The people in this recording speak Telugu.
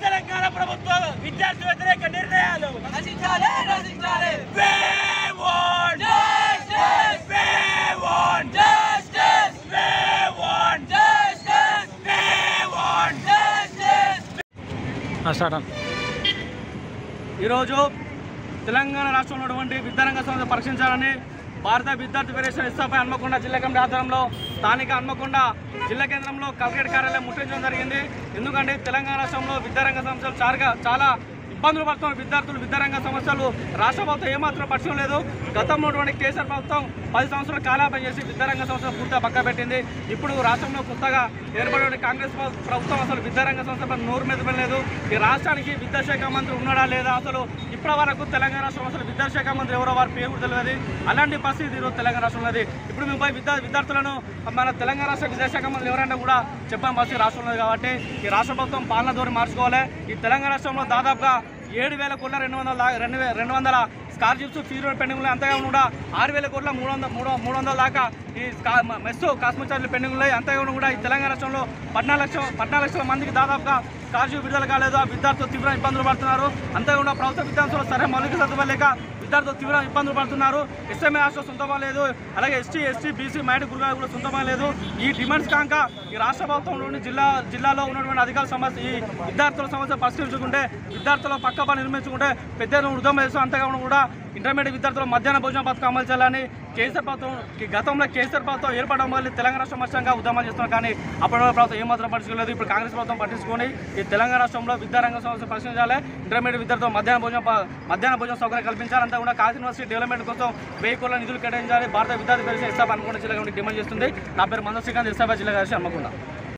తెలంగాణ ప్రభుత్వ విద్యార్థి వ్యతిరేక నిర్ణయాలు ఈరోజు తెలంగాణ రాష్ట్రంలో ఉన్నటువంటి విద్యారంగ సంస్థ పరీక్షించాలని భారత విద్యార్థి ఫెడరేషన్ ఎస్ఎఫ్ఐ హన్మకొండ జిల్లా కమిటీ ఆధ్వర్యంలో స్థానిక హన్మకొండ జిల్లా కేంద్రంలో కలెక్టరేట్ కార్యాలయం ముట్టడించడం జరిగింది. ఎందుకంటే తెలంగాణ రాష్ట్రంలో విద్యారంగ సంస్థలు చాలా ఇబ్బందులు పడుతున్న విద్యార్థులు విద్యారంగ సమస్యలు రాష్ట్ర ప్రభుత్వం ఏమాత్రం పరిచయం లేదు. గతంలో ఉన్నటువంటి కేసీఆర్ ప్రభుత్వం 10 సంవత్సరాలు కాలాపం చేసి విద్యారంగ సంస్థలు పూర్తిగా పక్క పెట్టింది. ఇప్పుడు రాష్ట్రంలో కొత్తగా ఏర్పడిన కాంగ్రెస్ ప్రభుత్వం అసలు విద్యారంగ సంస్థలపై నోరు మెదపలేదు. ఈ రాష్ట్రానికి విద్యాశాఖ మంత్రి ఉన్నాడా లేదా, అసలు ఇప్పటి వరకు తెలంగాణ రాష్ట్రం అసలు విద్యాశాఖ మంత్రి ఎవరో వారి పేరు తెలియదు. అలాంటి పరిస్థితి ఈరోజు తెలంగాణ రాష్ట్రంలో ఉన్నది. ఇప్పుడు మేము విద్యార్థులను మన తెలంగాణ రాష్ట్ర విద్యాశాఖ మంత్రి ఎవరైనా కూడా చెప్పని పరిస్థితి రాష్ట్రంలో ఉంది. కాబట్టి ఈ రాష్ట్ర ప్రభుత్వం పాలన ధోరణి మార్చుకోవాలి. ఈ తెలంగాణ రాష్ట్రంలో దాదాపుగా 7,000 కోట్ల 200 స్కాలర్షిప్స్ ఫీజు పెండింగ్లు అంతేగాని కూడా 6,000 కోట్ల 300 దాకా ఈ మెస్ కాస్మెటిక్ ఛార్జీలు పెండింగ్లు అంతేగాని కూడా ఈ తెలంగాణ రాష్ట్రంలో 14 లక్షల మందికి దాదాపుగా స్కాలర్షిప్ విడుదల కాలేదు. ఆ విద్యార్థులు తీవ్ర ఇబ్బందులు పడుతున్నారు. అంతేకాకుండా ప్రభుత్వ విద్యార్థులు సరే మౌలిక సదుపాయాలు లేక విద్యార్థులు తీవ్ర ఇబ్బందులు పడుతున్నారు. ఎస్ఎంఏ హాస్టల్ సొంతమా లేదు, అలాగే ఎస్టీ బీసీ మైనారిటీ గురుగాలు కూడా సొంతమా లేదు. ఈ డిమాండ్స్ కాక ఈ రాష్ట్ర ప్రభుత్వంలోని జిల్లాలో ఉన్నటువంటి అధికారుల సమస్య ఈ విద్యార్థుల సమస్య పరిష్కరించుకుంటే విద్యార్థుల పక్క పని నిర్మించుకుంటే పెద్ద వృద్ధం చేస్తాం. అంతేకాకుండా కూడా ఇంటర్మీడియట్ విద్యార్థులు మధ్యాహ్న భోజన పథకం అమలు చేయాలని గతంలో కేసీఆర్ ప్రభుత్వం ఏర్పడడం వల్ల తెలంగాణ రాష్ట్రం మొత్తంగా ఉద్యమాలు చేస్తున్నారు. కానీ అప్పటి ప్రభుత్వం ఏమాత్రం పట్టించుకోలేదు. ఇప్పుడు కాంగ్రెస్ ప్రభుత్వం పట్టించుకొని ఈ తెలంగాణ రాష్ట్రంలో విద్యారంగ సమస్య పరిశీలించాలి. ఇంటర్మీడియట్ విద్యార్థులు మధ్యాహ్న భోజన సౌకర్యం కల్పించాలి. అంతా కూడా కాశీ యూనివర్సిటీ డెవలప్మెంట్ కోసం 1000 కోట్ల నిధులు కేటాయించాలి. భారత విద్యార్థి ఫెడరేషన్ ఎస్ఎఫ్ఐ హన్మకొండ జిల్లా కమిటీ డిమాండ్ చేస్తుంది. నా పేరు మంద శ్రీకాంత్, ఎస్ఎఫ్ఐ జిల్లా కార్యదర్శి హన్మకొండ.